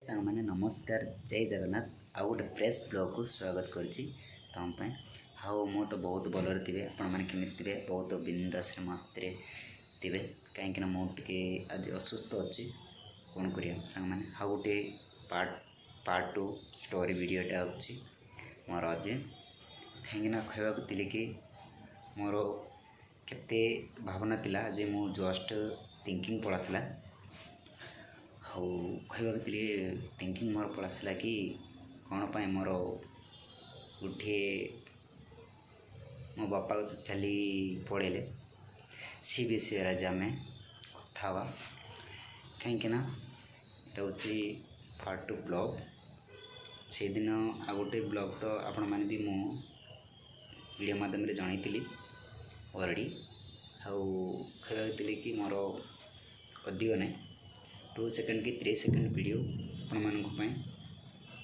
सांग मैंने नमस्कार जय जगन्नाथ आउ गोटे फ्रेश ब्लॉग को स्वागत करुच्ची तुम हाउ मु तो बहुत भलर थे आपण मैंने थे बहुत बिंदास मस्त थे कहीं मुझे आज असुस्थ अच्छी कौन कर सांग मैंने हाउ गोटे पार्ट 2 स्टोरी वीडियोटा हो मोर आज कहीं कहवाक थी कि मोर केते भावना थिला जे मु जस्ट थिंकिंग पड़ासला कहवाक थिंकिंग मोर पड़ासला कि कौन पाए मोर गोटे मो बापा चली पड़े सी विषय आज आम कथा कहीं हूँ पार्ट 2 ब्लॉग से दिन आ गोटे ब्लॉग तो आपण मैंने भी मु वीडियो माध्यम जनई ऑलरेडी कहवाक कि मोर अधिक ना 2 सेकंड कि 3 सेकंड वीडियो आपण मानक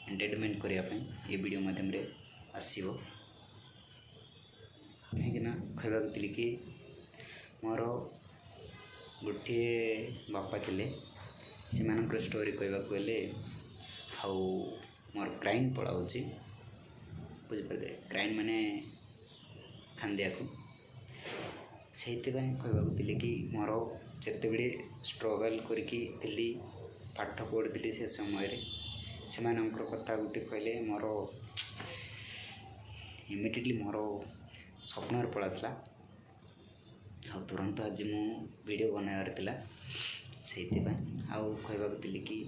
एंटरटेनमेंट करने ये वीडियो माध्यम आसो कहीं कहवाक कि मोर गोटे बापा थे से स्टोरी कहवाक गले हाउ मोर क्राइन पड़ाऊँ बुझीपारे क्राइन माने खांदिया को से कहवाक कि मोर जिते बड़े स्ट्रगल करी पाठ पढ़ी से समय से कथा गोटे कहले मोर इमिडिएटली मोर स्वप्न पड़ासला आ तुरंत आज मु वीडियो बनावर से कहवाक कि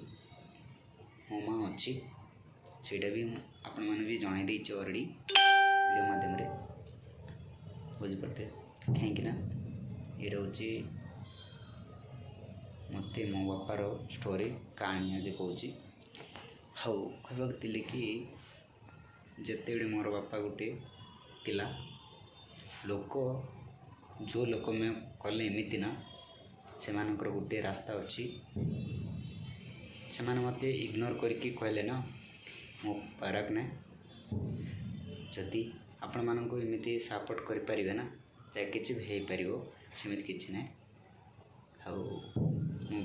मो माँ अच्छी सेटा भी आपण मैंने भी जन देती ऑलरेडी वीडियो माध्यम बुझीपारे कहीं ये हूँ मत मो बापार स्टोरी कहानी आज कौच हाउ कहवाक कि जिते बड़े मोर बापा गोटे पिला लोक जो लोक में कले एमती ना से गोटे रास्ता अच्छी से मत इग्नोर करके कहले ना मो पारक ना जदि आपण मानक एमती सपोर्ट करें ना चाहे किसी भी हो पार सेमती किसी ना मो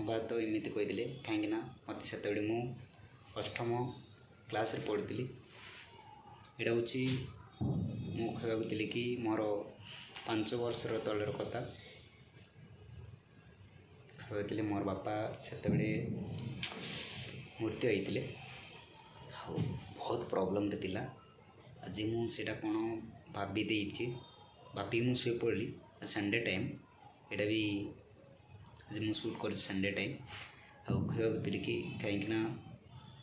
बा तो एमती कहीदे कहीं मत से मु 8म क्लास पढ़ी यहाँ हूँ मु कहवाक कि मोर 5 वर्षर तलर कथा कहते मोर बापा से मृत्यु होते बहुत प्रॉब्लम रे आज मुझे कौन भाभी देती भाभी मुझे शुई पड़ी संडे टाइम यहाँ भी आज मुझे शूट कर संडे टाइम कहवाक कि कहीं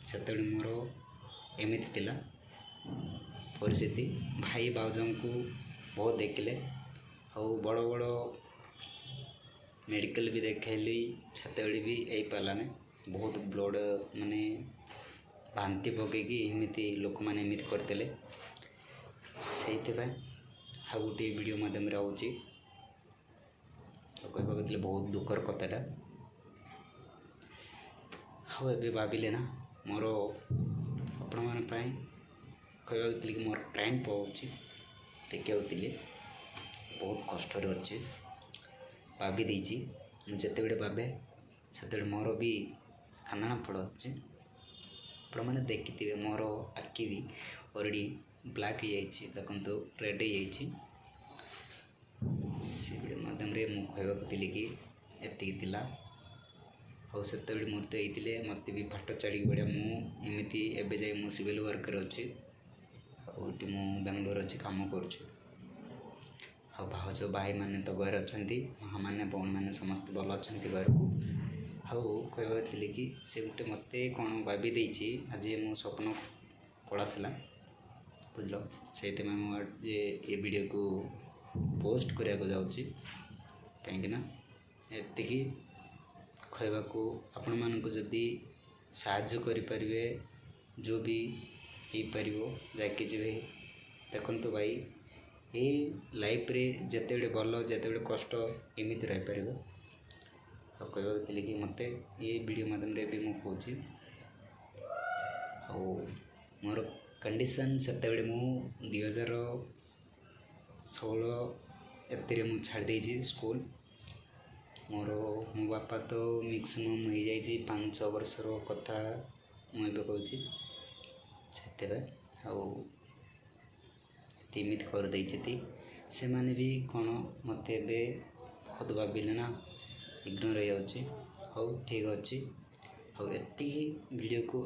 से मोर एमती परिस्थिति भाई भाउजों को बहुत देखले बड़ बड़ मेडिकल भी देखली से भी यही पाराने बहुत ब्लड माने भांति पकईकि एमती लोक मैंने एमती करते से आ गोटे वीडियो माध्यम आऊँगी कहवाक बहुत दुखर कथाटा हाँ ए भाविले ना मोर आपण मान कहवाक कि मोर क्राइन पहुँची देखी बहुत कष्ट अच्छे भाभी देती मुझे बड़े भावे से मोर भी खाना पड़ अच्छे आप मैंने देखी मोर आखि भी ऑलरेडी ब्लैक हो देखो रेड हो माध्यम कहवाक कि एति और से मृत्यु होते मत भी फाट चढ़ी पड़ा मुझे एवं जाए मु सिविल वर्कर अच्छी आउट मु बेंगलोर अच्छी कम कर भाज भाई मैंने तो घर अच्छा माँ मैंने भौण मैंने समस्त भल अच्छा घर को कहवाक कि से गोटे मत कौन भाभी देती आज मो स्वप्न पड़ासला बुझल से मुझे ये वीडियो को पोस्ट करने को जाऊँगी कहीं एति कहवाक आपण मानक जदि साहाय्य करें जो भी हो पार जहाँ कि भी देखु भाई ये लाइफ रे जिते बड़े भल जिते बड़े कष्ट एमती रही पार कहवाक कि मत ये वीडियो माध्यम भी मुझे कौच मोर कंडीशन से मु 2016 एप्रिल मु छाड़ स्कूल ମୋ ବାପା ତ ମ୍ୟାକ୍ସିମମ୍ ହେଇଯାଇଛି 5-6 ବର୍ଷର କଥା ମୁଁ ଏବେ କହୁଛି। ସେଥିପାଇଁ ଆଉ ଏମିତି କରିଦେଇଛନ୍ତି। ସେମାନେ ବି କ'ଣ ମୋତେ ଏବେ ବହୁତ ଭାବିଲେ ନା, ଇଗ୍ନୋର ହେଇଯାଉଛି। ହଉ ଠିକ୍ ଅଛି। ଆଉ ଏତିକି ଭିଡ଼ିଓକୁ